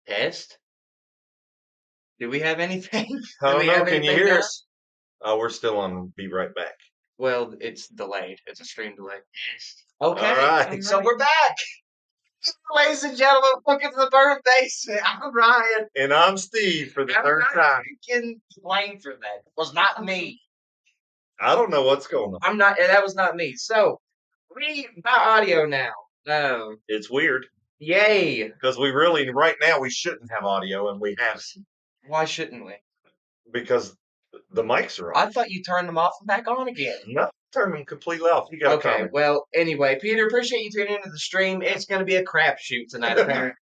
Test? Do we have anything? I Do don't we know. have Can you anything hear now? us? Oh, we're still on. Be right back. Well, it's delayed. It's a stream delay. All Okay, all right. so we're back. Ladies and gentlemen, welcome to the Bourbon Basement. I'm Ryan. And I'm Steve for the I'm third not time. getting blamed for that. It was not me. I don't know what's going on. I'm not, that was not me. So, we got audio now. It's weird Yay. because we really, right now, we shouldn't have audio, and we have Why shouldn't we? because the mics are I off. thought you turned them off and back on again. No, turn them completely off. You got a Okay, comment. well, anyway, Peter, appreciate you tuning into the stream. It's going to be a crapshoot tonight, apparently.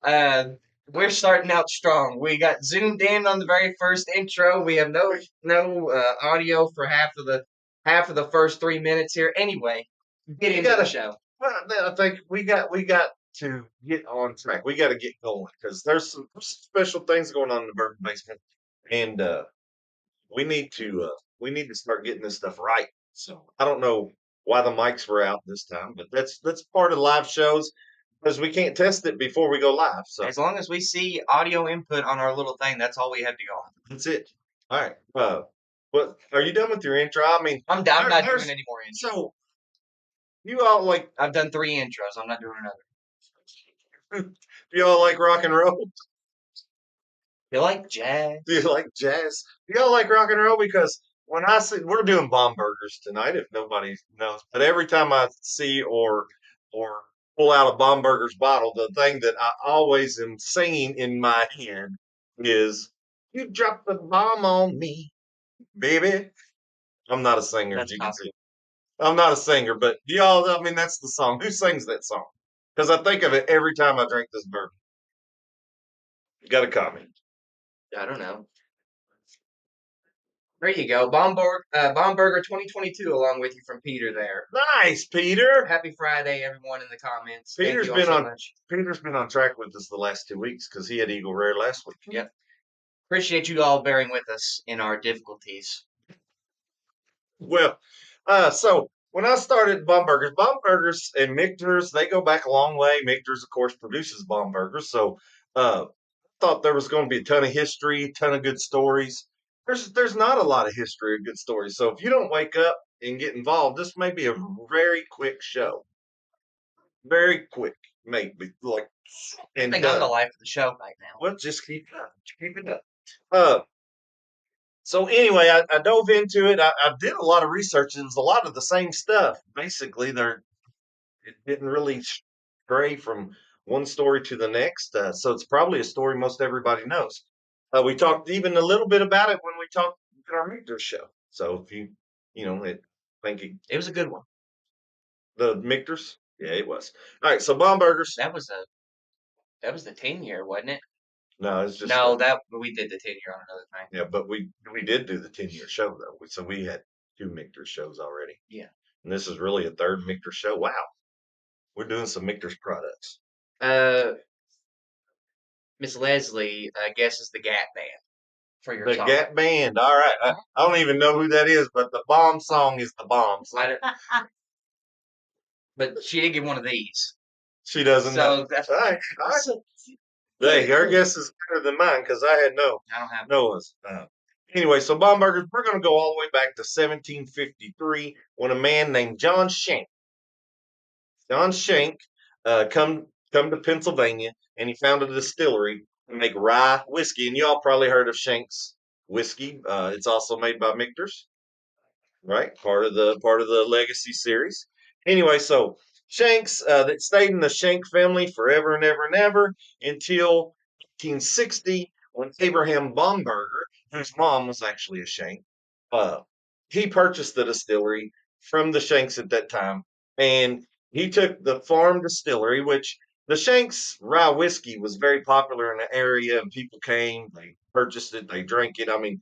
Uh, we're starting out strong. We got zoomed in on the very first intro. We have no audio for half of the first 3 minutes here. Anyway, get You into the gotta. show. Well, I think we got to get on track. We got to get going because there's some special things going on in the bourbon basement, and we need to start getting this stuff right. So I don't know why the mics were out this time, but that's part of live shows because we can't test it before we go live. So As long as we see audio input on our little thing, that's all we have to go on. that's it. All right. What are you done with your intro? I mean, I'm done. I'm not there's doing any more intros. so you all like I've done 3 intros. I'm not doing another. you all like rock and roll? You like jazz? Do you like jazz? Do y'all like rock and roll? Because when I see we're doing Bombergers tonight, if nobody knows, but every time I see or pull out a Bombergers bottle, the thing that I always am singing in my head is "You dropped the bomb on me, baby." I'm not a singer, as That's you can see. copy. I'm not a singer, but do y'all? I mean, that's the song. Who sings that song? Because I think of it every time I drink this bourbon. You got a comment? I don't know. There you go. Bomberger 2022 along with you from Peter there. Nice, Peter. Happy Friday, everyone in the comments. Thank Peter's you all been so on much. Peter's been on track with us the last 2 weeks because he had Eagle Rare last week. Yep. Appreciate you all bearing with us in our difficulties. Well, so when I started Bombergers and Michter's, they go back a long way. Michter's, of course, produces Bombergers, so I thought there was going to be a ton of history, a ton of good stories. There's not a lot of history or good stories. So if you don't wake up and get involved, this may be a very quick show. Very quick, maybe like I and think I'm the done. life of the show right now. Well, just keep it up. Uh, so anyway, I dove into it. I did a lot of research. It was a lot of the same stuff. Basically, it didn't really stray from one story to the next. So it's probably a story most everybody knows. We talked even a little bit about it when we talked in our Michter's show. So if you know, thank you. It was a good one. The Michter's, yeah, it was. All right, so Bombergers. That was the 10 year, wasn't it? No, it's just No, that we did the 10 year on another thing. yeah, but we did do the 10-year show though. So we had two Michter's shows already. Yeah. And this is really a third Michter's show. Wow. We're doing some Michter's products. Uh, Miss Leslie, I guess is the Gap Band for your The song. Gap Band. All right. I don't even know who that is, but the bomb song is the bomb song. But she did get one of these. She doesn't know. So that's All right. All right. Hey, her guess is better than mine because I had I don't have no one's. Anyway, so Bombergers, we're going to go all the way back to 1753 when a man named John Shank, come to Pennsylvania, and he founded a distillery to make rye whiskey. And y'all probably heard of Shank's whiskey. It's also made by Michter's, right? Part of the Legacy series. Anyway, so Shanks that stayed in the Shank family forever and ever and ever until 1860 when Abraham Bomberger, whose mom was actually a Shank, uh, he purchased the distillery from the Shanks at that time, and he took the farm distillery, which the Shanks rye whiskey was very popular in the area, and people came, they purchased it, they drank it. I mean,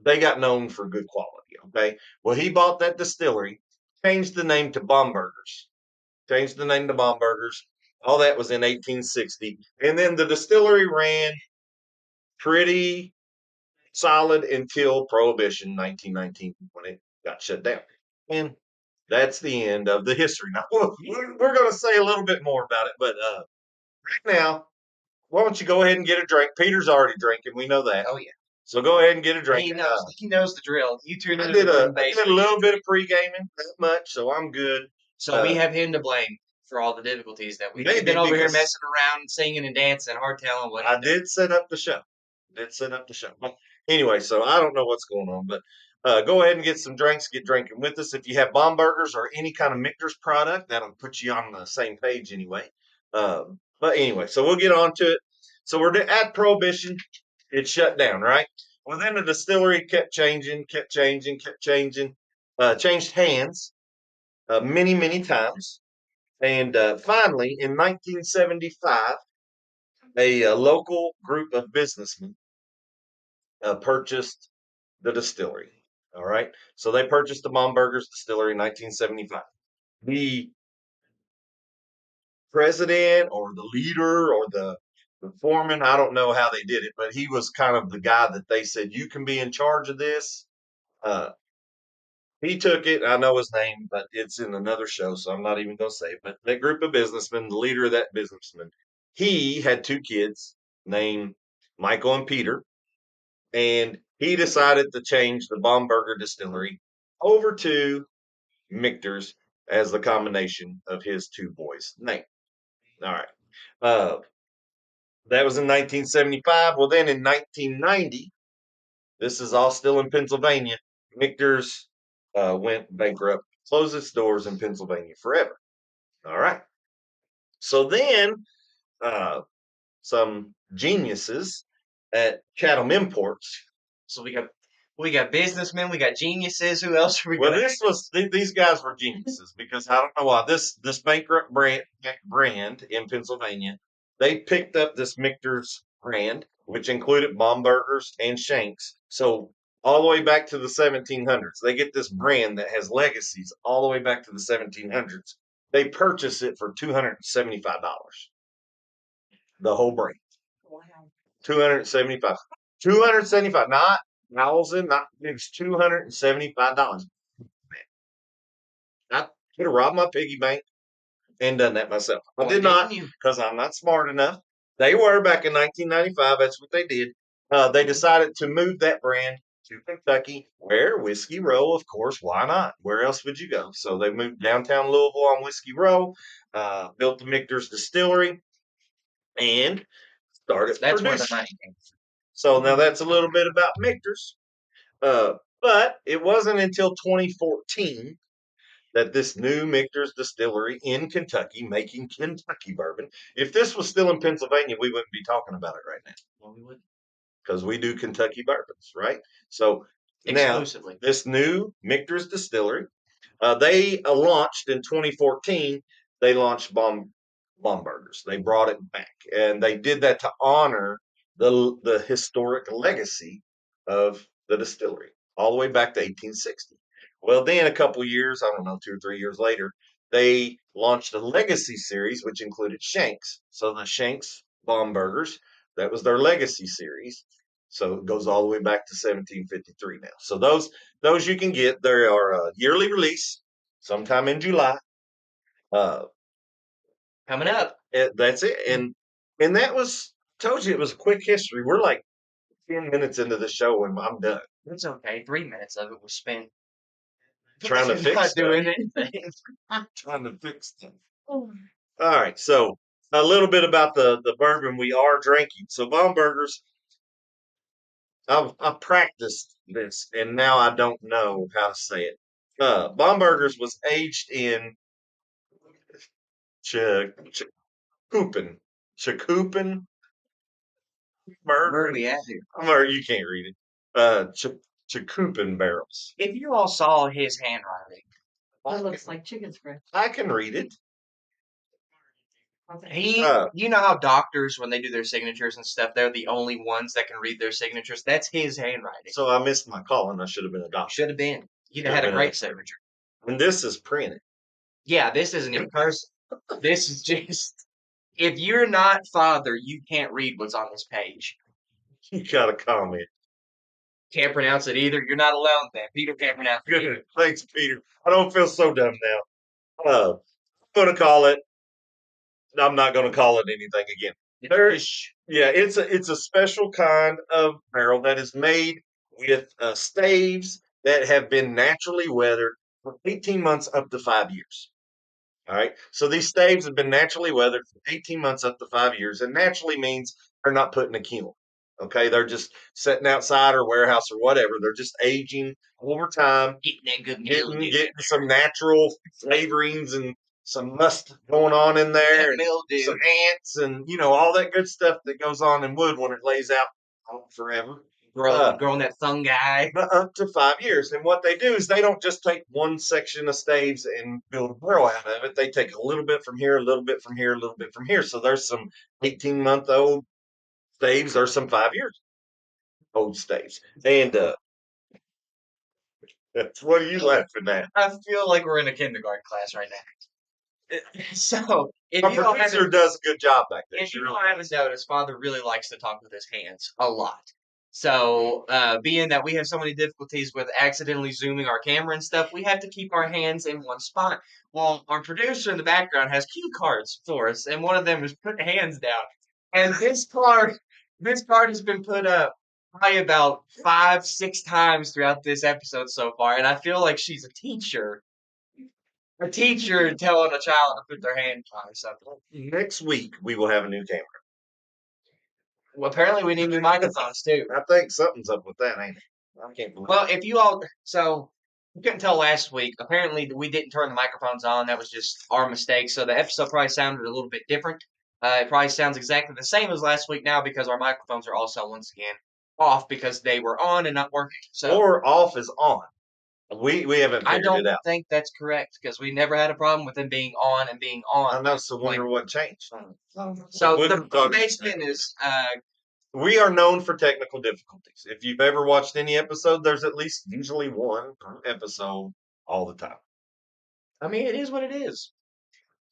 they got known for good quality. Okay. Well, he bought that distillery, changed the name to Bombergers, changed the name to Bombergers. All that was in 1860. And then the distillery ran pretty solid until Prohibition 1919 when it got shut down. And that's the end of the history. Now, we're going to say a little bit more about it, but right now, why don't you go ahead and get a drink? Peter's already drinking. We know that. Oh yeah, So go ahead and get a drink. he knows. He knows the drill. You tune I into the did Bourbon I did a Basement. little bit of pre-gaming, not much, so I'm good. So we have him to blame for all the difficulties that we've Maybe been over here because messing around, singing and dancing, hard telling what he I does. did set up the show. Did set up the show. But anyway, so I don't know what's going on, but go ahead and get some drinks. Get drinking with us. If you have Bombergers or any kind of Michter's product, that'll put you on the same page anyway. But anyway, so we'll get on to it. So we're at Prohibition. It shut down, right? Well, then the distillery kept changing, changed hands many, many times. And finally, in 1975, a local group of businessmen purchased the distillery. All right. So they purchased the Bomberger's distillery in 1975. The president or the leader or the foreman, I don't know how they did it, but he was kind of the guy that they said, you can be in charge of this. Uh, he took it. I know his name, but it's in another show, so I'm not even going to say it. But that group of businessmen, the leader of that businessman, he had two kids named Michael and Peter, and he decided to change the Bomberger distillery over to Michter's as the combination of his two boys' name. All right. Uh, that was in 1975. Well, then in 1990, this is all still in Pennsylvania, Michter's went bankrupt, closed its doors in Pennsylvania forever. All right. So then uh, some geniuses at Chatham Imports. So we got businessmen, we got geniuses. Who else are we Well, got? these guys were geniuses because I don't know why this bankrupt brand in Pennsylvania, they picked up this Michter's brand, which included Bombergers and Shanks. So all the way back to the 1700s, they get this brand that has legacies all the way back to the 1700s. They purchase it for $275. The whole brand, Wow. 275, 275, not thousand, not it's $275. I could have robbed my piggy bank and done that myself. I did not because I'm not smart enough. They were back in 1995. That's what they did. They decided to move that brand to Kentucky, where Whiskey Row, of course. Why not? Where else would you go? So they moved downtown Louisville on Whiskey Row, built the Michter's distillery, and started That's where the producing. money came from. So now that's a little bit about Michter's. But it wasn't until 2014 that this new Michter's distillery in Kentucky, making Kentucky bourbon. If this was still in Pennsylvania, we wouldn't be talking about it right now. Well, we would Because we do Kentucky bourbons, right? So exclusively. now this new Michter's distillery, they launched in 2014. They launched Bombergers. They brought it back, and they did that to honor the historic legacy of the distillery all the way back to 1860. Well, then a couple years, I don't know, 2 or 3 years later, they launched a legacy series which included Shanks. So the Shanks Bombergers, that was their legacy series. So it goes all the way back to 1753 now. So those you can get. They are a yearly release, sometime in July. Uh, Coming up. that's it. And that was told you it was a quick history. We're like 10 minutes into the show and I'm done. It's okay. 3 minutes of it was spent Trying to fix not stuff. doing anything. Trying to fix stuff. All right, so a little bit about the bourbon we are drinking. So Bombergers, I've practiced this and now I don't know how to say it. Bombergers was aged in Chacoopan. Chacoopan Where are bourbon. we at here? Or you can't read it. Chacoopan barrels. If you all saw his handwriting, That looks like chicken scratch. I can read it. you know how doctors, when they do their signatures and stuff, they're the only ones that can read their signatures. That's his handwriting. So I missed my call and I should have been a doctor. Should have been. You'd have had a great signature. And this is printed. Yeah, this isn't in person. This is just. If you're not father, you can't read what's on this page. You got a comment. Can't pronounce it either. You're not alone, then. Peter can't pronounce it. Good. Thanks, Peter. I don't feel so dumb now. I'm going to call it. I'm not going to call it anything again. There- Fish. Yeah, it's a special kind of barrel that is made with staves that have been naturally weathered for 18 months up to 5 years. All right. So these staves have been naturally weathered for 18 months up to 5 years. And naturally means they're not put in a kiln. Okay. They're just sitting outside or warehouse or whatever. They're just aging over time, Getting that good getting some natural flavorings and some must going on in there, That and mildew. some ants and all that good stuff that goes on in wood when it lays out forever. Growing that fungi. Up to 5 years. And what they do is they don't just take one section of staves and build a barrel out of it. They take a little bit from here, a little bit from here, a little bit from here. So there's some 18-month-old staves, there's some 5 years old staves. And what are you laughing at? I feel like we're in a kindergarten class right now. So, if Our you all producer haven't, does a good job back there. if you all haven't noticed, Father really likes to talk with his hands a lot. So, being that we have so many difficulties with accidentally zooming our camera and stuff, we have to keep our hands in one spot. Well, our producer in the background has cue cards for us, and one of them is put hands down. And this card has been put up probably about 5, 6 times throughout this episode so far, and I feel like she's a teacher telling a child to put their hand on or something. Next week, we will have a new camera. Well, apparently we need new microphones too. I think something's up with that, ain't it? I can't believe Well, if you all, so you couldn't tell last week. Apparently, we didn't turn the microphones on. That was just our mistake. So the episode probably sounded a little bit different. It probably sounds exactly the same as last week now because our microphones are also once again off because they were on and not working. So or off is on. We haven't I figured don't it out. think that's correct because we never had a problem with them being on and being on. I know, so wonder what changed. So Wouldn't the talk- basement is We are known for technical difficulties. If you've ever watched any episode, there's at least usually one per episode all the time. I mean, it is what it is.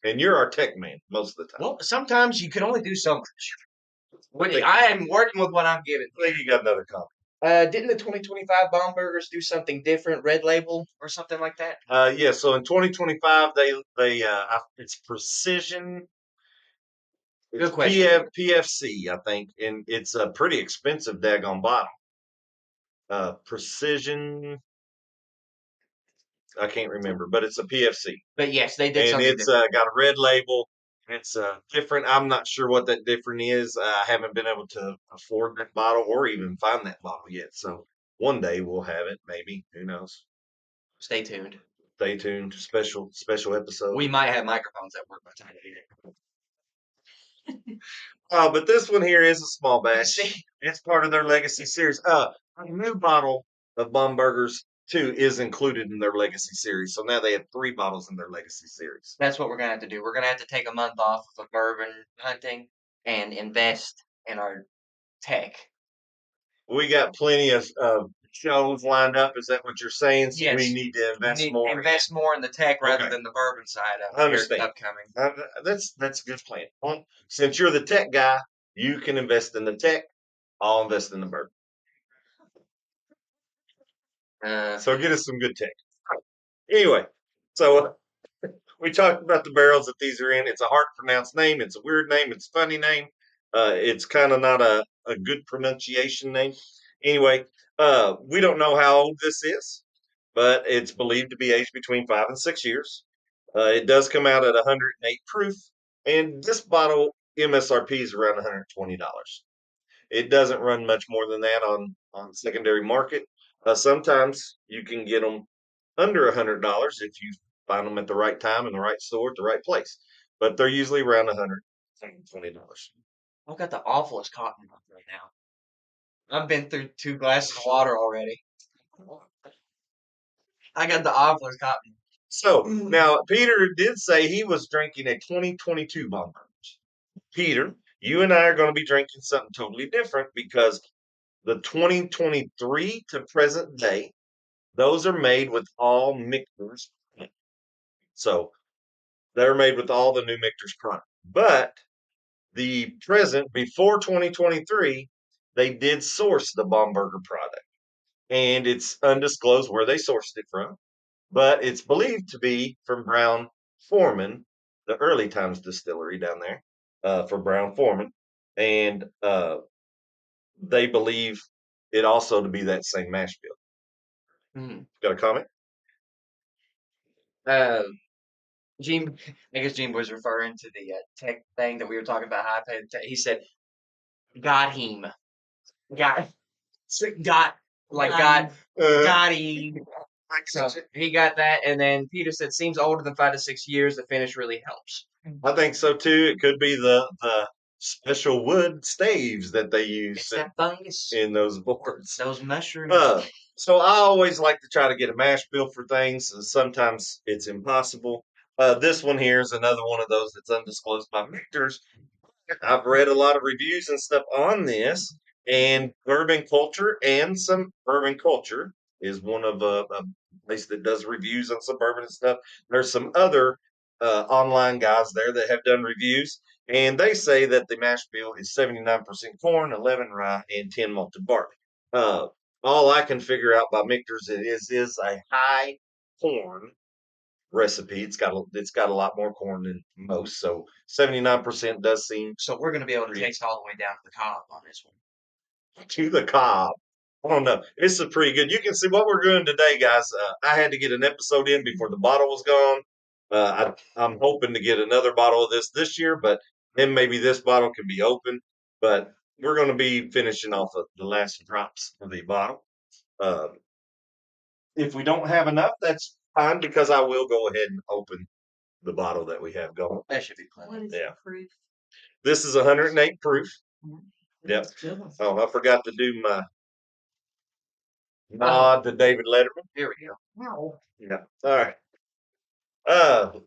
And you're our tech man most of the time. Well, sometimes you can only do so much. Thank I am working with what I'm given. I think you got another comment. Didn't the 2025 Bombergers do something different, red label or something like that? Yeah, so in 2025, it's precision. Good It's question. PFC, I think, and it's a pretty expensive daggone bottle. Precision. I can't remember, but it's a PFC. But yes, they did And something it's different. got a red label. It's different. I'm not sure what that different is. I haven't been able to afford that bottle or even find that bottle yet. So one day we'll have it, maybe. Who knows? Stay tuned. Stay tuned. Special episode. We might have microphones that work by the time we get it. But this one here is a small batch. See? It's part of their legacy series. A new bottle of Bombergers 2 is included in their legacy series. So now they have 3 bottles in their legacy series. That's what we're gonna have to do. We're gonna have to take a month off of bourbon hunting and invest in our tech. We got plenty of shows lined up. Is that what you're saying? So Yes. we need to invest Need- more. Invest more in the tech rather Okay. than the bourbon side of I understand. upcoming. That's a good plan. Well, since you're the tech guy, you can invest in the tech. I'll invest in the bourbon. So get us some good tech. Anyway, so we talked about the barrels that these are in. It's a hard to pronounce name. It's a weird name. It's a funny name. It's kind of not a good pronunciation name. Anyway, we don't know how old this is, but it's believed to be aged between 5 and 6 years. It does come out at 108 proof, and this bottle MSRP is around $120. It doesn't run much more than that on secondary market. Sometimes you can get them under $100 if you find them at the right time in the right store at the right place, but they're usually around $120. I've got the awfulest cotton mouth right now. I've been through 2 glasses of water already. I got the awfulest cotton. So now Peter did say he was drinking a 2022 Bomberger. Peter, you and I are going to be drinking something totally different because the 2023 to present day, those are made with all Michter's. So they're made with all the new Michter's product. But the present before 2023, they did source the Bomberger product. And it's undisclosed where they sourced it from, but it's believed to be from Brown Foreman, the early times distillery down there, for Brown Foreman. and they believe it also to be that same mash bill. Mhm. Got a comment? Gene, I guess Gene was referring to the tech thing that we were talking about. High paid tech. He said, "Got him, got, got, like got, got him." So he got that, and then Peter said, "Seems older than 5 to 6 years. The finish really helps." I think so too. It could be the special wood staves that they use It's that fungus, in those boards. those mushrooms. So I always like to try to get a mash bill for things. And sometimes it's impossible. This one here is another one of those that's undisclosed by Victor's. I've read a lot of reviews and stuff on this, and Bourbon Culture and some Bourbon Culture is one of a place that does reviews on some bourbon and stuff. There's some other online guys there that have done reviews, and they say that the mash bill is 79% corn, 11 rye, and 10 malted barley. Uh, all I can figure out by Michter's is a high corn recipe. It's got a lot more corn than most, so 79% does seem So we're gonna be able to taste all the way down to the cob on this one. to the cob. I don't know. It's a pretty good. You can see what we're doing today, guys. I had to get an episode in before the bottle was gone. I'm hoping to get another bottle of this year, but then maybe this bottle can be open. But we're going to be finishing off of the last drops of the bottle. If we don't have enough, that's fine because I will go ahead and open the bottle that we have going. That should be What plenty. is Yeah. the proof? This is 108 proof. Yep. That's good. Oh, I forgot to do my nod to David Letterman. Here we go. Wow. Yeah. All right.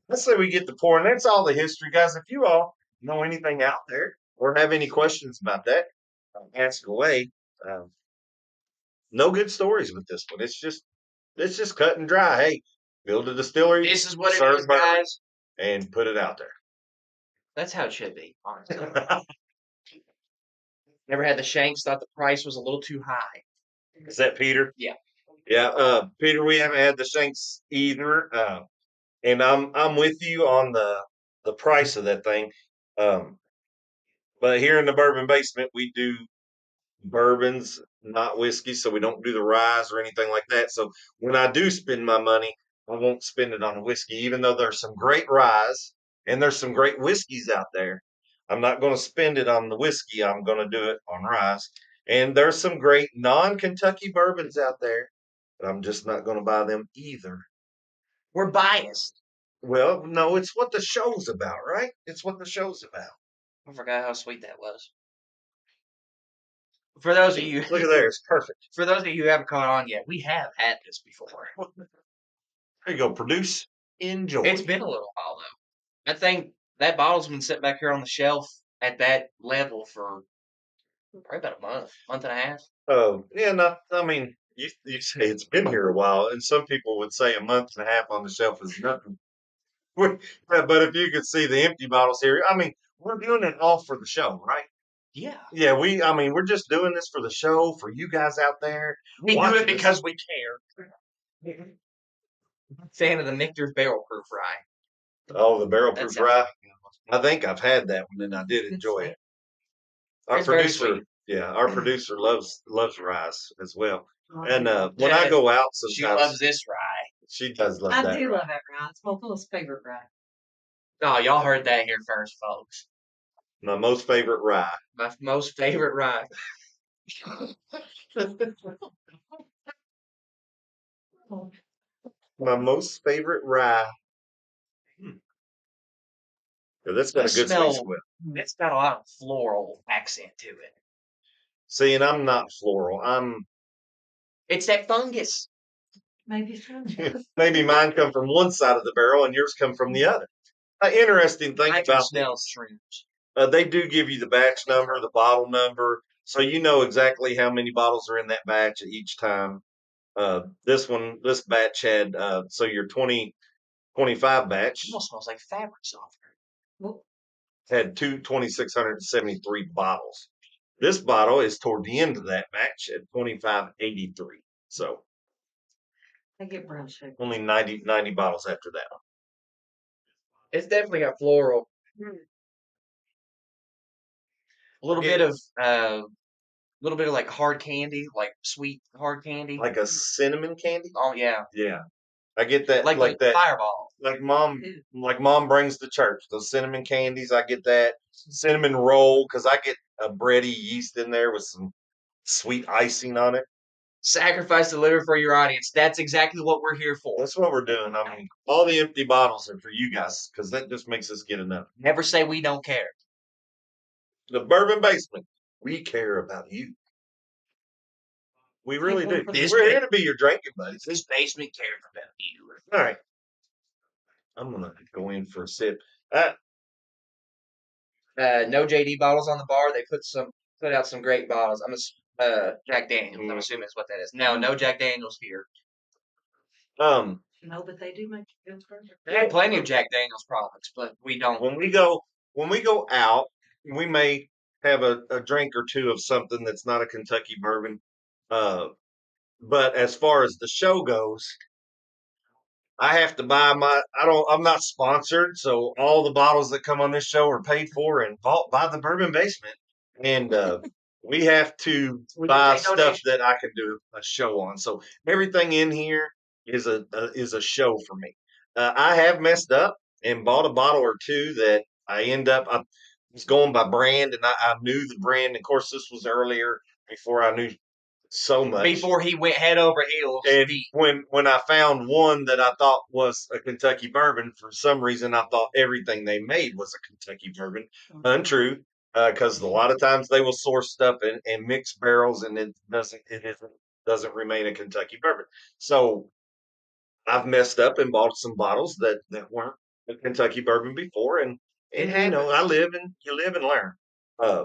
Let's say we get to pouring. That's all the history, guys. If you all know anything out there or have any questions about that, ask away. No good stories with this one. It's just cut and dry. Hey, build a distillery, This is what it serve is, bourbon, guys. and put it out That's how it should be, honestly. there. Never had the Shanks. Thought the price was a little too high. Is that Peter? Yeah. Yeah. Peter, we haven't had the Shanks either. And I'm with you on the price of that thing. Um, but here in the Bourbon Basement, we do bourbons, not whiskey, so we don't do the ryes or anything like that. So when I do spend my money, I won't spend it on whiskey, even though there's some great ryes and there's some great whiskeys out there. I'm not going to spend it on the whiskey. I'm going to do it on ryes. And there's some great non-Kentucky bourbons out there, but I'm just not going to buy them either. We're biased. Well, no, it's what the show's about, right? It's what the show's about. I forgot how sweet that was. For those of you, Look at there, it's perfect. for those of you who haven't caught on yet, we have had this before. There you go. Produce, enjoy. It's been a little while though. I think that bottle's been sitting back here on the shelf at that level for probably about a month and a half. Oh, yeah, no, I mean, you say it's been here a while, and some people would say a month and a half on the shelf is nothing. But if you could see the empty bottles here, I mean, we're doing it all for the show, right? Yeah. Yeah, I mean, we're just doing this for the show, for you guys out there. We do watching it us. because we care. Fan of the Michter's Barrel Proof Rye. Oh, the barrel That proof sounds rye. like I think I've had that one, and I did enjoy it. Our It's very producer, sweet. yeah, our producer loves ryes as well. And when I go out, sometimes She loves this rye. she does love I that. do rye. love that rye. It's my most favorite rye. Oh, y'all heard that here first, folks. My most favorite rye. My most favorite rye. My most favorite rye. Yeah, that's got I a good smell- sweet smell. It's got a lot of floral accent to it. See, and I'm not floral. It's that fungus. Maybe so. Maybe mine come from one side of the barrel and yours come from the other. Interesting thing I can about smell these. shrooms. They do give you the batch number, the bottle number, so you know exactly how many bottles are in that batch at each time. This batch had, so your 2025 batch It almost smells like fabric softener. had 2,673 bottles. This bottle is toward the end of that batch at 2,583. So I get brown sugar. only 90 bottles after that one. It's definitely got floral. A little bit of like hard candy, like sweet hard candy. Like a cinnamon candy. Oh yeah, Yeah, I get that. like Like the that. Fireball. Like mom brings to church those cinnamon candies. I get that cinnamon roll because I get a bready yeast in there with some sweet icing on it. Sacrifice the liver for your audience. That's exactly what we're here for. That's what we're doing. I mean, all the empty bottles are for you guys because that just makes us get enough. Never say we don't care. The Bourbon Basement. We care about you. We really do. This We're here to be your drinking buddies. This basement cares about you. All right. I'm gonna go in for a sip. No JD bottles on the bar. They put out some great bottles. Jack Daniels. I'm assuming that's what that is. No Jack Daniels here. Um, No, but they do make good burger. They have plenty of Jack Daniels products, but we don't. when we go out, we may have a drink or two of something that's not a Kentucky bourbon. But as far as the show goes, I have to buy I'm not sponsored, so all the bottles that come on this show are paid for and bought by the Bourbon Basement. And we have to We buy take stuff donations. that I can do a show on. So everything in here is a show for me. I have messed up and bought a bottle or two that I was going by brand, and I knew the brand. Of course, this was earlier before I knew so much. Before he went head over heels. And when I found one that I thought was a Kentucky bourbon, for some reason I thought everything they made was a Kentucky bourbon. Untrue, because a lot of times they will source stuff and mix barrels, and it doesn't remain a Kentucky bourbon. So I've messed up and bought some bottles that weren't a Kentucky bourbon before, and It you know you live and learn. Uh,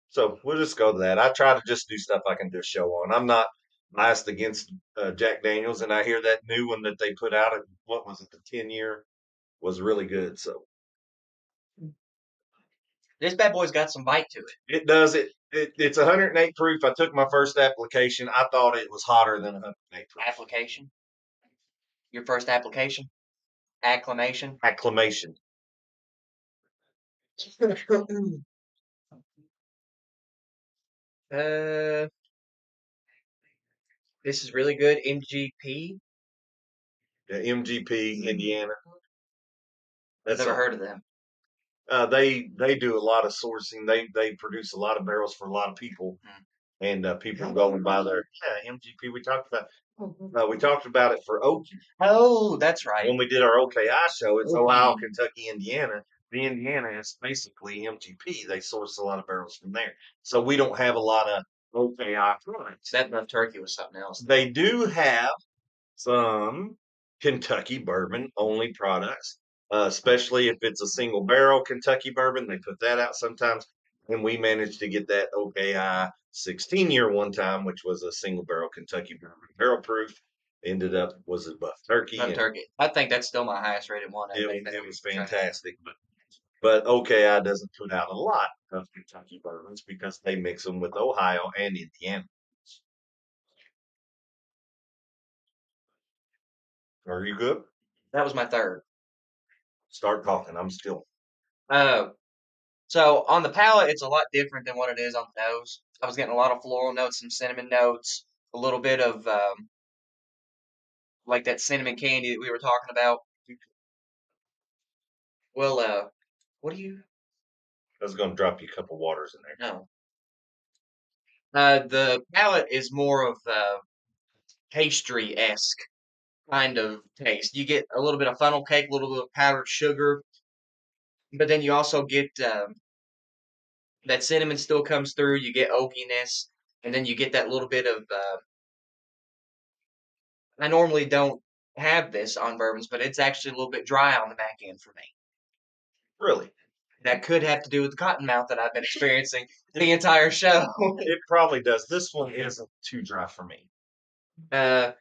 so we'll just go to that. I try to just do stuff I can do a show on. I'm not biased against Jack Daniels, and I hear that new one that they put out at what was it, the 10-year, was really good. So This bad boy's got some bite to it. it does it's 108 proof. I took my first application. I thought it was hotter than 108 proof. Application. Your first application. Acclamation. Acclamation. This is really good. MGP. Yeah, MGP Indiana. I've never heard of them. They do a lot of sourcing. They produce a lot of barrels for a lot of people, and people go and buy their MGP. We talked about it for Okie. Oh, that's right. When we did our OKI show, it's Ohio, Kentucky, Indiana. The Indiana is basically MGP. They source a lot of barrels from there, so we don't have a lot of OKI products. That Buff Turkey was something else. They do have some Kentucky bourbon only products, especially if it's a single barrel Kentucky bourbon. They put that out sometimes. And we managed to get that OKI 16-year one time, which was a single barrel Kentucky bourbon, barrel proof. Ended up was a Buff Turkey. Buff Turkey. I think that's still my highest rated one. It was fantastic. But OKI doesn't put out a lot of Kentucky bourbons because they mix them with Ohio and Indiana. Are you good? That was my third. Start talking. I'm still. So on the palate, it's a lot different than what it is on the nose. I was getting a lot of floral notes, some cinnamon notes, a little bit of like that cinnamon candy that we were talking about. Well, what do you? I was going to drop you a couple waters in there. No. The palate is more of pastry-esque kind of taste. You get a little bit of funnel cake, a little bit of powdered sugar, but then you also get that cinnamon still comes through. You get oakiness, and then you get that little bit of. I normally don't have this on bourbons, but it's actually a little bit dry on the back end for me. Really? That could have to do with the cottonmouth that I've been experiencing the entire show. It probably does. This one isn't too dry for me. If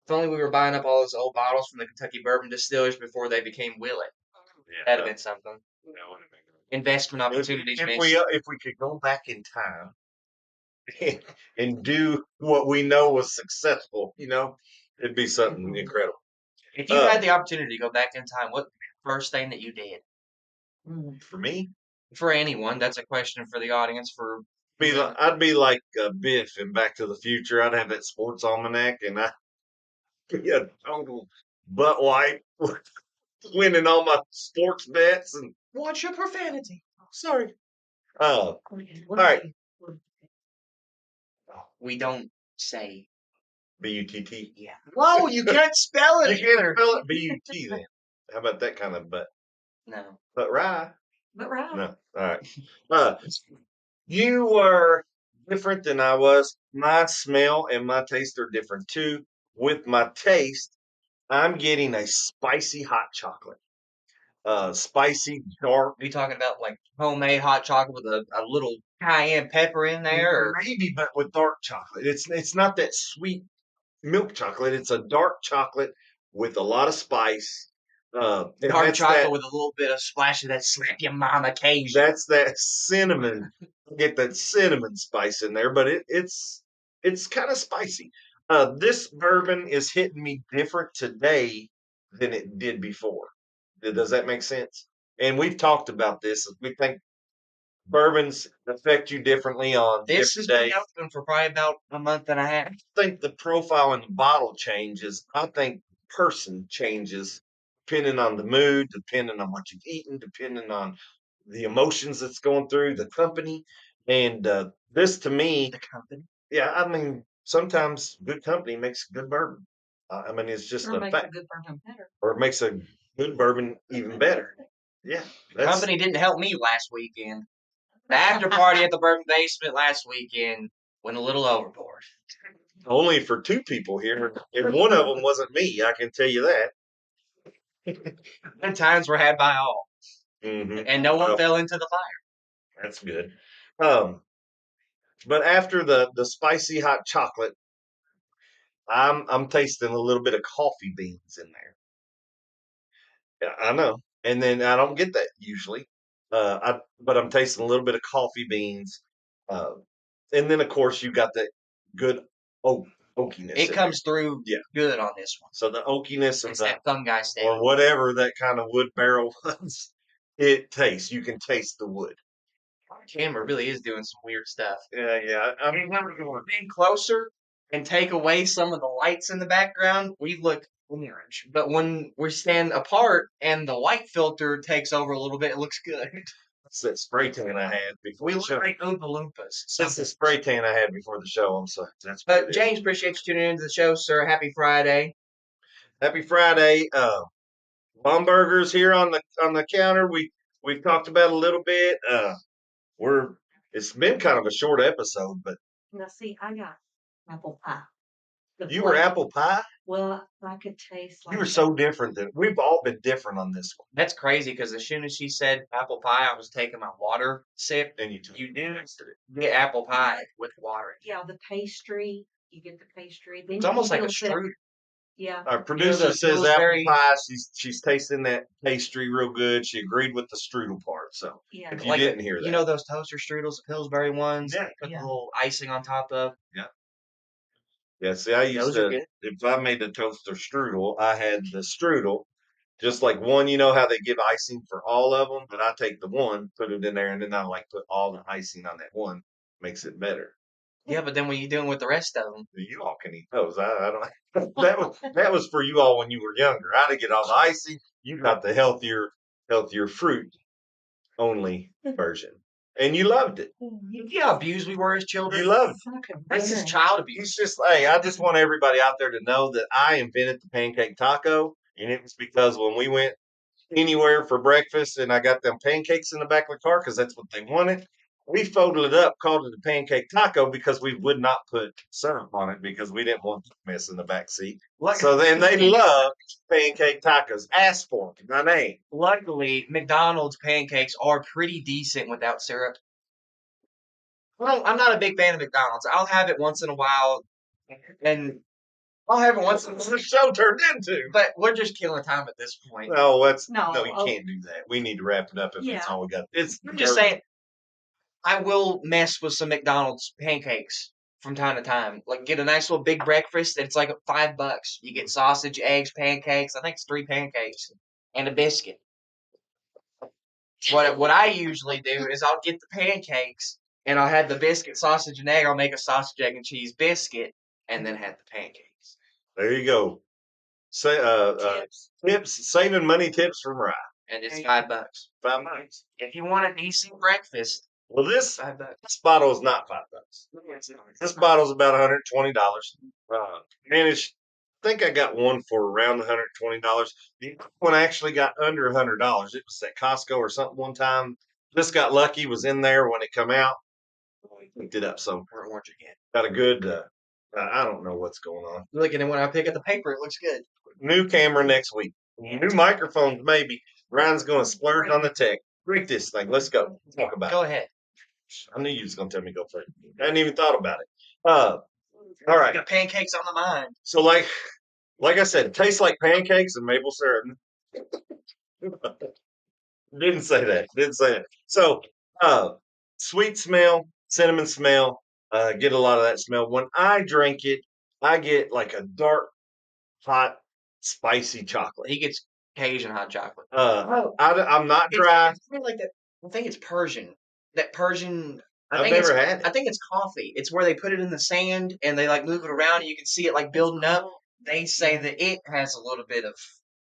only we were buying up all those old bottles from the Kentucky bourbon distillers before they became Willet. Yeah, That'd have been something. that would have been Investment opportunities. if we could go back in time and do what we know was successful, it'd be something incredible. If you had the opportunity to go back in time, what first thing that you did? For me, For anyone, that's a question for the audience. I'd be like Biff in Back to the Future. I'd have that sports almanac, and I'd be a total butt wipe, winning all my sports bets. And Watch your profanity. sorry. All right. We don't say. B-U-T-T. Yeah. Whoa, you can't spell it. You can't spell it B-U-T then. How about that kind of butt? No. But rye. But right. No. All right. You were different than I was. My smell and my taste are different too. With my taste, I'm getting a spicy hot chocolate. Spicy dark. Are you talking about like homemade hot chocolate with a little cayenne pepper in there? Or? Maybe, but with dark chocolate. It's not that sweet milk chocolate. It's a dark chocolate with a lot of spice. Dark chocolate with a little bit of splash of that slap your mom occasion. That's that cinnamon. Get that cinnamon spice in there, but it's kind of spicy. This bourbon is hitting me different today than it did before. Does that make sense? And we've talked about this. We think bourbons affect you differently on This has different been days. open for probably about a month and a half. I think the profile in the bottle changes. I think person changes depending on the mood, depending on what you've eaten, depending on the emotions that's going through the company. And this to me, The company. yeah, I mean, sometimes good company makes good bourbon. I mean, it's just Or a makes a fact, good bourbon better. or it makes a good bourbon even better. Yeah, The company didn't help me last weekend. The after party at the Bourbon Basement last weekend went a little overboard. only for two people here, and one of them wasn't me. I can tell you that. Good times were had by all, Mm-hmm. and no one Well, fell into the fire. that's good. But after the spicy hot chocolate, I'm tasting a little bit of coffee beans in there. Yeah, I know, and then I don't get that usually. But I'm tasting a little bit of coffee beans, uh, and then of course you got that good oakiness. It in comes through Yeah. good on this one. So the oakiness of It's that fungi stain. or whatever that kind of wood barrel was, it tastes. You can taste the wood. Our camera really is doing some weird stuff. Yeah. I mean, Being closer and take away some of the lights in the background, we look orange. But when we stand apart and the light filter takes over a little bit, it looks good. that's that spray tan I had before We the look show. like Oompa Loompas. That's the spray tan I had before the show. I'm sorry. That's But James, appreciate you tuning into the show, sir. Happy Friday. Happy Friday. Bomberger's here on the counter. We've talked about a little bit. It's been kind of a short episode, but Now, see, I got apple pie. The you were flavor- apple pie. Well, I could taste like You were so different than we've all been different on this one. That's crazy because as soon as she said apple pie, I was taking my water sip. And You do get apple pie with water. Yeah, the pastry. You get the pastry. Then It's almost you like a get little bit- strudel. Yeah. Our producer the says Pillsbury- apple pie. She's tasting that pastry real good. She agreed with the strudel part. So Yeah. if you didn't hear that, You know those toaster strudels, the Pillsbury ones? Yeah. Put Yeah. the little icing on top of. yeah. See, I used Those are to good. if I made the toaster strudel, I had the strudel. Just like one, you know how they give icing for all of them, but I take the one, put it in there, and then I like put all the icing on that one. Makes it better. Yeah, but then what are you doing with the rest of them? You all can eat those. I don't. That was for you all when you were younger. I didn't get all the icing. You got the healthier fruit only version, and you loved it. You see how abused we were as children? You loved This is child it. abuse. It's just, hey, I just want everybody out there to know that I invented the pancake taco, and it was because when we went anywhere for breakfast and I got them pancakes in the back of the car because that's what they wanted. We folded it up, called it a pancake taco because we would not put syrup on it because we didn't want the mess in the back seat. So then they loved pancake tacos. Ask for them, my name. Luckily, McDonald's pancakes are pretty decent without syrup. Well, I'm not a big fan of McDonald's. I'll have it once in a while, and I'll have it once in a That's while. what the show turned into. But we're just killing time at this point. No, No, you can't do that. We need to wrap it up if that's all we got. I'm just saying, I will mess with some McDonald's pancakes from time to time. Like, get a nice little big breakfast. It's like $5. You get sausage, eggs, pancakes. I think it's 3 pancakes and a biscuit. what I usually do is I'll get the pancakes and I'll have the biscuit, sausage, and egg. I'll make a sausage, egg, and cheese biscuit and then have the pancakes. There you go. Say, tips, saving money tips from Rye. And it's $5. $5. If you want a decent breakfast, Well, this $5. bottle is not $5. This bottle's about $120. Managed. I think I got one for around $120. The other one actually got under $100. It was at Costco or something one time. Just got lucky. Was in there when it come out. Picked it up somewhere. Orange again. Got a good. I don't know what's going on. Look, and then when I pick up the paper, it looks good. New camera next week. New microphones, maybe. Ryan's going to splurge on the tech. Break this thing. Let's go. Talk about it. Go ahead. I knew you was going to tell me to go first. I hadn't even thought about it. All right. Got pancakes on the mind. So, like I said, it tastes like pancakes and maple syrup. Didn't say that. So, sweet smell, cinnamon smell. Get a lot of that smell. When I drink it, I get like a dark, hot, spicy chocolate. He gets Cajun hot chocolate. I'm not dry. It's really like that. I think it's Persian. That Persian. I've never had it. I think it's coffee. It's where they put it in the sand and they like move it around and you can see it like building up. They say that it has a little bit of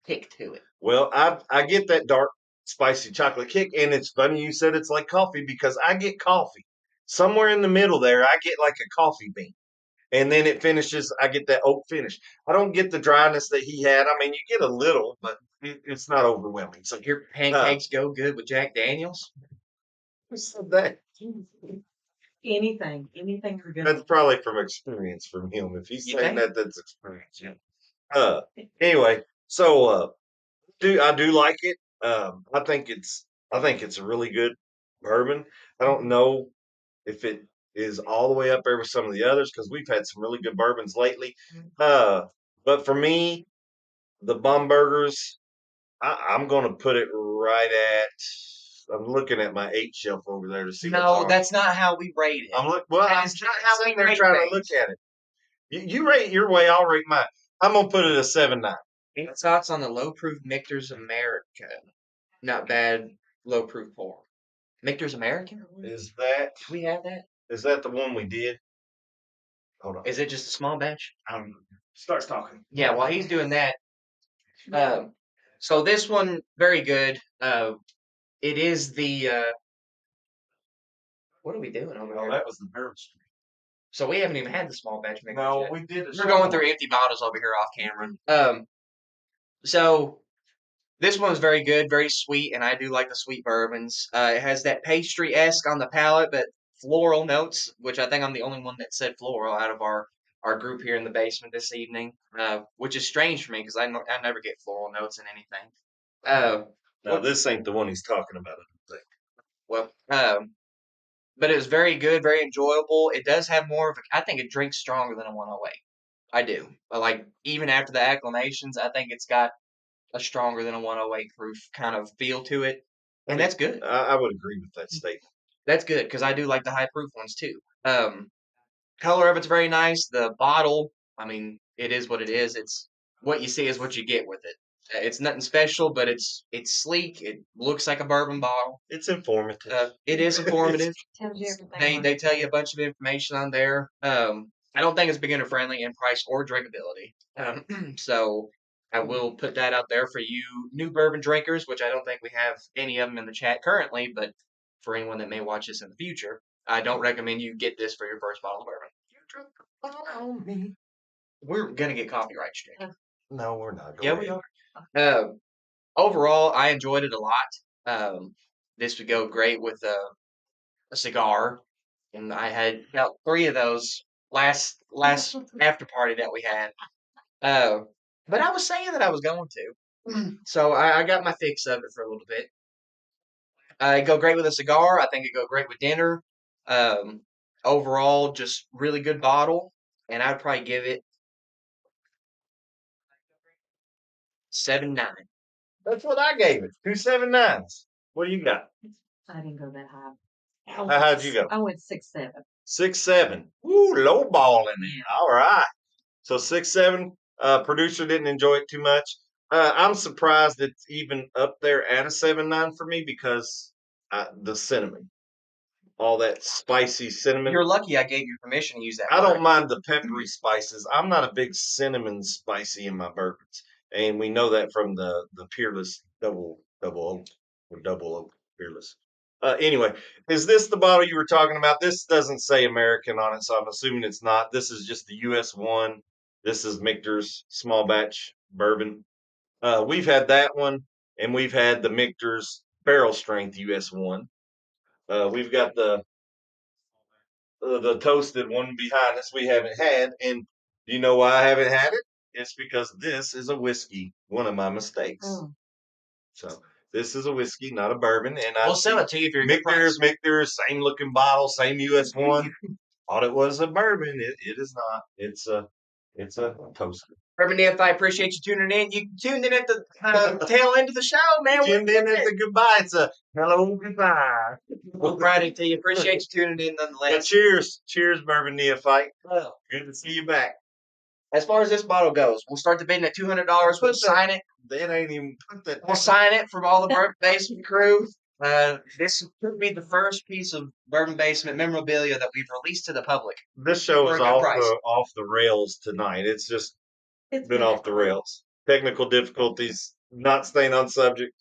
kick to it. Well, I get that dark, spicy chocolate kick, and it's funny you said it's like coffee because I get coffee. Somewhere in the middle there, I get like a coffee bean. And then it finishes, I get that oak finish. I don't get the dryness that he had. I mean, you get a little, but it's not overwhelming. So Your pancakes go good with Jack Daniels? who said that? Anything are good. That's probably from experience from him. If he's You saying think? that's experience. Yeah. Anyway, so I do like it. I think it's a really good bourbon. I don't know if it is all the way up there with some of the others because we've had some really good bourbons lately. But for me, the Bombergers, I'm going to put it right at. I'm looking at my 8 shelf over there to see. No, that's not how we rate it. I'm That is not how we sitting there rate trying to things. look at it. You rate your way, I'll rate mine. I'm gonna put it a 7.9. Thoughts on the low proof Michter's America? Not bad low proof pour. Michter's American? Is Do we have that? that the one we did? Hold on. Is it just a small batch? Starts talking. Yeah, while he's doing that, so this one, very good. It is the, what are we doing over No, here? that was the Barrel Street. So we haven't even had the small batch Michter's No, yet. we did it. We're going through empty bottles over here off camera. So this one's very good, very sweet, and I do like the sweet bourbons. It has that pastry-esque on the palate, but floral notes, which I think I'm the only one that said floral out of our group here in the basement this evening, which is strange for me because I never get floral notes in anything. No, this ain't the one he's talking about. I don't think. Well, but it was very good, very enjoyable. It does have more of I think it drinks stronger than a 108. I do. Like, even after the acclamations, I think it's got a stronger than a 108 proof kind of feel to it. And that's good. I would agree with that statement. That's good because I do like the high proof ones too. Color of it's very nice. The bottle, I mean, it is what it is. It's what you see is what you get with it. It's nothing special, but it's sleek. It looks like a bourbon bottle. It's informative. It is informative. Tells you everything. They tell you a bunch of information on there. I don't think it's beginner friendly in price or drinkability. So I will put that out there for you new bourbon drinkers, which I don't think we have any of them in the chat currently, but for anyone that may watch this in the future, I don't recommend you get this for your first bottle of bourbon. You drink the bottle on me. We're gonna get copyright strike. No, we're not. Go Yeah, ahead. we are. Overall, I enjoyed it a lot. This would go great with a cigar, and I had about 3 of those last after party that we had. But I was saying that I was going to, so I got my fix of it for a little bit. It go great with a cigar. I think it go great with dinner. Overall, just really good bottle, and I'd probably give it 7.9. That's what I gave it. 2 7.9s. What do you got? I didn't go that high. How'd you go? I went 6.7. 6.7. Ooh, low ball in it. All right. So 6.7. Producer didn't enjoy it too much. I'm surprised it's even up there at a 7.9 for me because the cinnamon, all that spicy cinnamon. You're lucky I gave you permission to use that I word. don't mind the peppery spices. I'm not a big cinnamon spicy in my bourbons, and we know that from the Peerless double oak or double oak Peerless. Anyway, is this the bottle you were talking about? This doesn't say American on it, so I'm assuming it's not. This is just the US one. This is Michter's small batch bourbon. We've had that one, and we've had the Michter's barrel strength US one. We've got the toasted one behind us we haven't had. And do you know why I haven't had it? It's because this is a whiskey, one of my mistakes. Mm. So this is a whiskey, not a bourbon. And We'll sell it to you if you're a good price. Michter's, same looking bottle, same US one. Thought it was a bourbon. It is not. It's a toasted. Bourbon Nip, I appreciate you tuning in. You tuned in at the tail end of the show, man. Tuned in at the goodbye. It's a hello goodbye. Well, Friday to you. Appreciate you tuning in Yeah, nonetheless. cheers, Bourbon Neophyte. Well, Good to see you back. as far as this bottle goes, we'll start the bidding at $200. We'll sign it. That ain't even put that. We'll sign it from all the Bourbon Basement crew. This could be the first piece of Bourbon Basement memorabilia that we've released to the public. This show For a is good off price. off the rails tonight. It's just It's been off the rails. Technical difficulties, not staying on subject.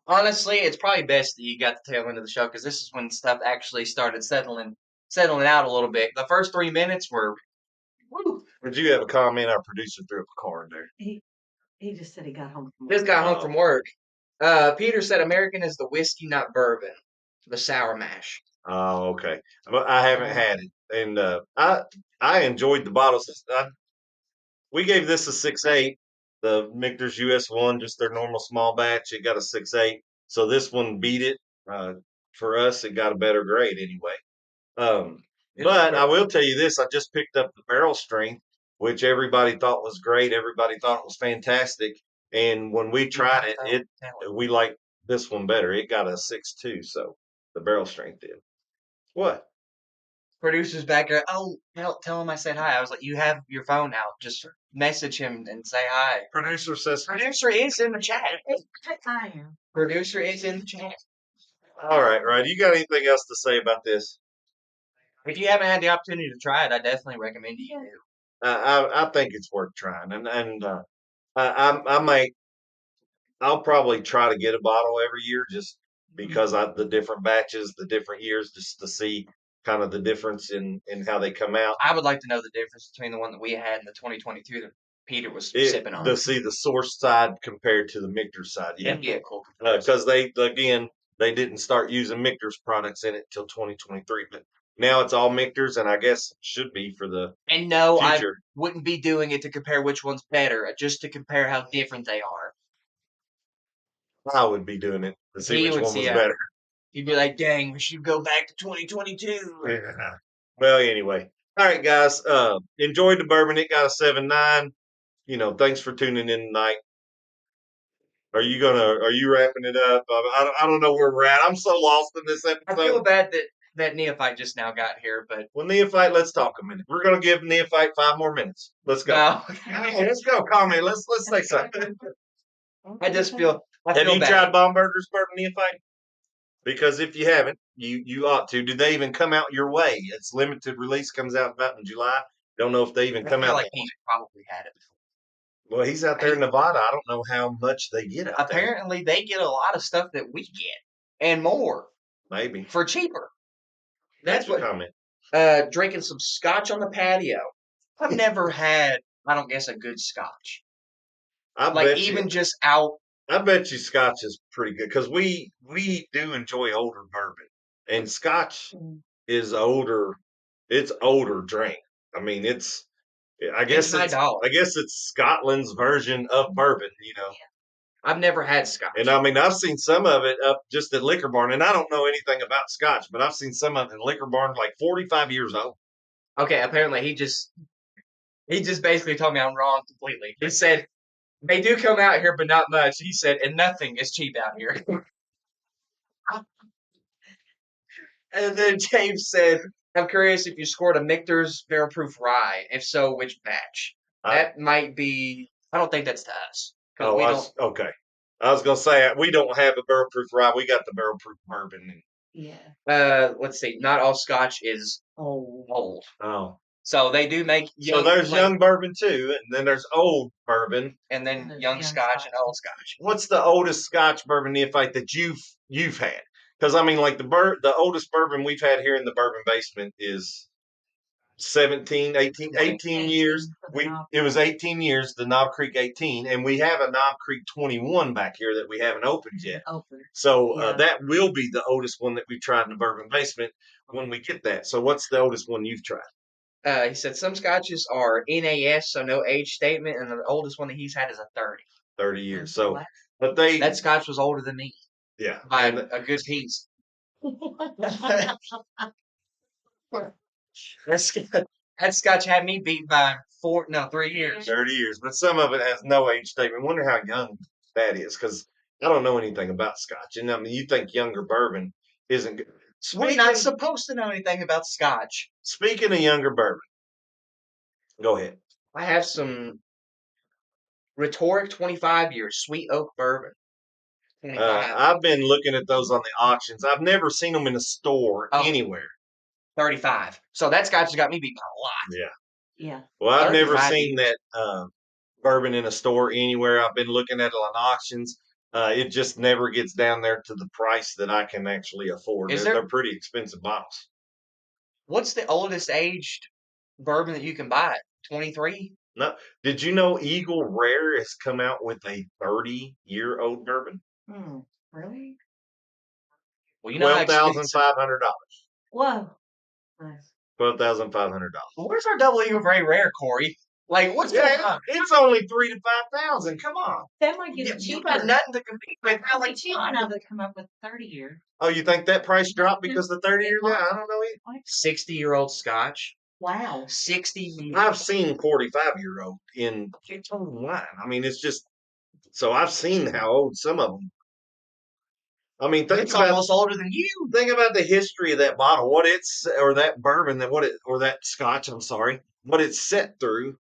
Honestly, it's probably best that you got the tail end of the show because this is when stuff actually started settling out a little bit. The first 3 minutes were, woo. Did you have a comment? Our producer threw up a card there. He just said he got home from Just work. got home from work. Peter said American is the whiskey, not bourbon. The sour mash. Oh, okay. But I haven't had it, and I enjoyed the bottles. We gave this a 6.8. The Michter's US one, just their normal small batch, it got a 6.8. So this one beat it. For us, it got a better grade anyway. But I will tell you this: I just picked up the barrel strength, which everybody thought was great. Everybody thought it was fantastic. And when we tried it, we liked this one better. It got a 6.2. So the barrel strength did. What? Producer's back there. Oh, tell him I said hi. I was like, you have your phone out. Just message him and say hi. Producer says. Producer is in the chat. I am. Producer is in the chat. All right, Ryan. You got anything else to say about this? If you haven't had the opportunity to try it, I definitely recommend you do. I think it's worth trying, and I might. I'll probably try to get a bottle every year just because the different batches, the different years, just to see kind of the difference in how they come out. I would like to know the difference between the one that we had and the 2022 that Peter was sipping on. To see the source side compared to the Michter's side. Yeah, cool. Because they didn't start using Michter's products in it till 2023, but now it's all Michter's, and I guess it should be for the And no, future. I wouldn't be doing it to compare which one's better, just to compare how different they are. I would be doing it to see which one was better. You'd be like, dang, we should go back to 2022. Yeah. Well, anyway. All right, guys. Enjoyed the bourbon. It got a 7.9. Thanks for tuning in tonight. Are you wrapping it up? I don't know where we're at. I'm so lost in this episode. I feel bad that Neophyte just now got here, but well, Neophyte, let's talk a minute. We're gonna give Neophyte 5 more minutes. Let's go. no. Let's go. Comment. Let's say something. I just feel Have you bad. tried Bomberger's bourbon, Neophyte? Because if you haven't, you ought to. Did they even come out your way? Its limited release comes out about in July. Don't know if they even come I feel out. like he probably had it. Well, he's out there in Nevada. I don't know how much they get out there. Apparently, they get a lot of stuff that we get and more Maybe for cheaper. That's what comment. Drinking some scotch on the patio. I've never had, I don't guess, a good scotch. I bet you Scotch is pretty good because we do enjoy older bourbon, and Scotch is older. It's older drink. I mean, I guess it's Scotland's version of bourbon. I've never had Scotch, and I mean, I've seen some of it up just at Liquor Barn, and I don't know anything about Scotch, but I've seen some of it in Liquor Barn, like 45 years old. Okay, apparently he just basically told me I'm wrong completely. He said they do come out here, but not much. He said, and nothing is cheap out here. And then James said, I'm curious if you scored a Michter's barrel proof rye. If so, which batch? That might be, I don't think that's to us. 'Cause Oh, we don't. okay. I was gonna say we don't have a barrel proof rye. We got the barrel proof bourbon. Yeah. Let's see. Not all Scotch is old. Oh, So they do make so young, there's like, young bourbon too, and then there's old bourbon. and then There's young young Scotch and Scotch. old Scotch. What's the oldest Scotch bourbon neophyte that you've had? Because I mean, like the oldest bourbon we've had here in the Bourbon Basement is 17, 18 years. It was 18 years, the Knob Creek 18, and we have a Knob Creek 21 back here that we haven't opened yet. So Yeah. that will be the oldest one that we've tried in the Bourbon Basement when we get that. So what's the oldest one you've tried? He said some Scotches are NAS, so no age statement, and the oldest one that he's had is a 30. 30 years. So, but they That Scotch was older than me yeah, by and a good piece. That Scotch had me beat by 3 years. 30 years. But some of it has no age statement. Wonder how young that is, because I don't know anything about Scotch. And I mean, you think younger bourbon isn't good. We're not supposed to know anything about Scotch. Speaking of younger bourbon, go ahead. I have some Rhetoric 25 years sweet oak bourbon. 25. I've been looking at those on the auctions. I've never seen them in a store anywhere. 35. So that Scotch has got me beat by a lot. Yeah. Yeah. Well, I've never 35 seen years. that bourbon in a store anywhere. I've been looking at it on auctions. It just never gets down there to the price that I can actually afford. They're pretty expensive bottles. What's the oldest aged bourbon that you can buy? 23? No, did you know Eagle Rare has come out with a 30-year-old bourbon? Really? Well, you know how expensive. $12,500. Whoa. Nice. $12,500. Where's our double Eagle Very Rare, Corey? Like, what's going on? It's only 3,000 to 5,000. Come on. That might get You cheaper. got nothing to compete with. How like cheap now that come up with 30 year. Oh, you think that price dropped because the 30-year guy? I don't know either. 60-year-old Scotch. Wow. 60 years. I've seen 45-year-old in it's online. I mean, it's just so I've seen how old some of them. I mean, It's almost older than you. think about the history of that bottle, what it's or that bourbon or that Scotch. I'm sorry, what it's set through.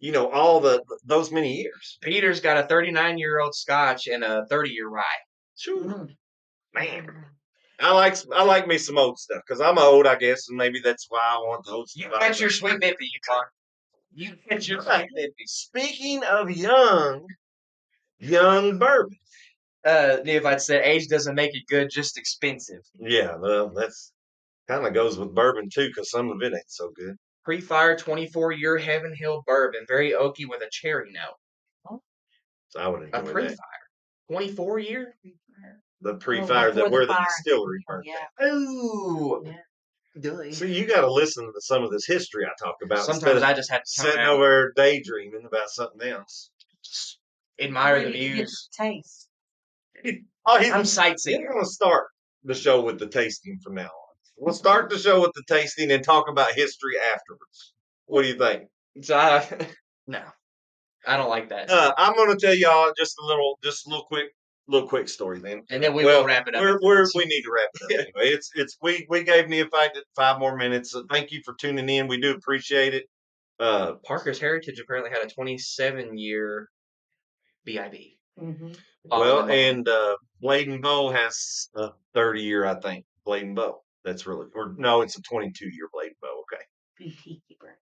You know, all those many years. Peter's got a 39-year-old Scotch and a 30-year rye. Sure. Man, I like me some old stuff because I'm old, I guess, and maybe that's why I want the old stuff. You catch your sweet nippy, you can. You catch your sweet nippy. Speaking of young bourbon. If said age doesn't make it good, just expensive. Yeah, well, that's kind of goes with bourbon too, because some of it ain't so good. Pre-fire 24-year Heaven Hill bourbon, very oaky with a cherry note. So I would A enjoy pre-fire, that. 24-year. The pre-fire that where the distillery burnt. Yeah. Ooh. Yeah. So you got to listen to some of this history I talk about. Sometimes I just have to sitting over there daydreaming about something else. Just admire the views. Taste. Oh, I'm sightseeing. He's going to start the show with the tasting from now on. We'll start the show with the tasting and talk about history afterwards. What do you think? No, I don't like that. I'm going to tell y'all just a little quick story then, and then we will wrap it up. We need to wrap it up anyway. We gave Neophyte 5 more minutes. So thank you for tuning in. We do appreciate it. Parker's Heritage apparently had a 27-year BIB. Mm-hmm. Well, and Blade and Bow has a 30-year, I think. Blade and Bow. That's really, or no, it's a 22-year Blade and Bow. Okay. Beekeeper.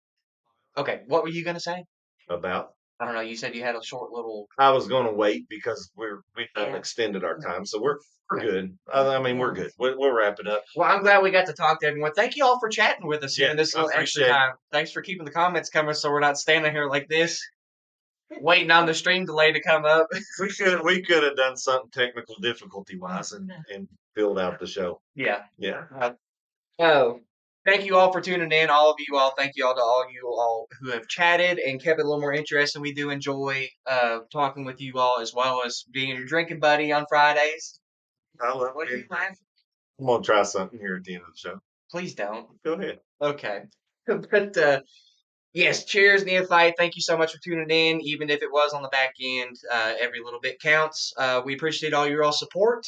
Okay, what were you gonna say? About? I don't know. You said you had a short little. I was going to wait because we've extended our time, so we're good. I mean, we're good. We'll wrap it up. Well, I'm glad we got to talk to everyone. Thank you all for chatting with us here in this little extra time. Thanks for keeping the comments coming, so we're not standing here like this, waiting on the stream delay to come up. We could have done something technical difficulty wise and filled out the show. Yeah. Yeah. Thank you all for tuning in. All of you all. Thank you all to all you all who have chatted and kept it a little more interesting. We do enjoy talking with you all as well as being your drinking buddy on Fridays. What are you laughing? I'm gonna try something here at the end of the show. Please don't. Go ahead. Okay. But yes, cheers, Neophyte. Thank you so much for tuning in. Even if it was on the back end, every little bit counts. We appreciate all your all support.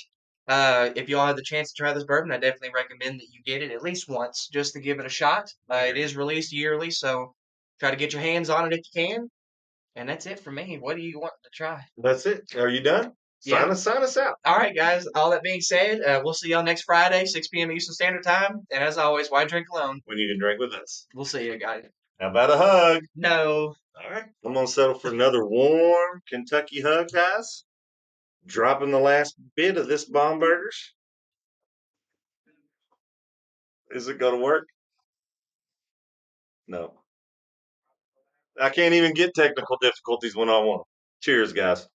If you all have the chance to try this bourbon, I definitely recommend that you get it at least once just to give it a shot. It is released yearly, so try to get your hands on it if you can. And that's it for me. What do you want to try? That's it. Are you done? Yeah. Sign us out. All right, guys. All that being said, we'll see y'all next Friday, 6 p.m. Eastern Standard Time. And as always, why drink alone? When you can drink with us. We'll see you guys. How about a hug? No. All right. I'm going to settle for another warm Kentucky hug, guys. Dropping the last bit of this Bombergers. Is it going to work? No. I can't even get technical difficulties when I want them. Cheers, guys.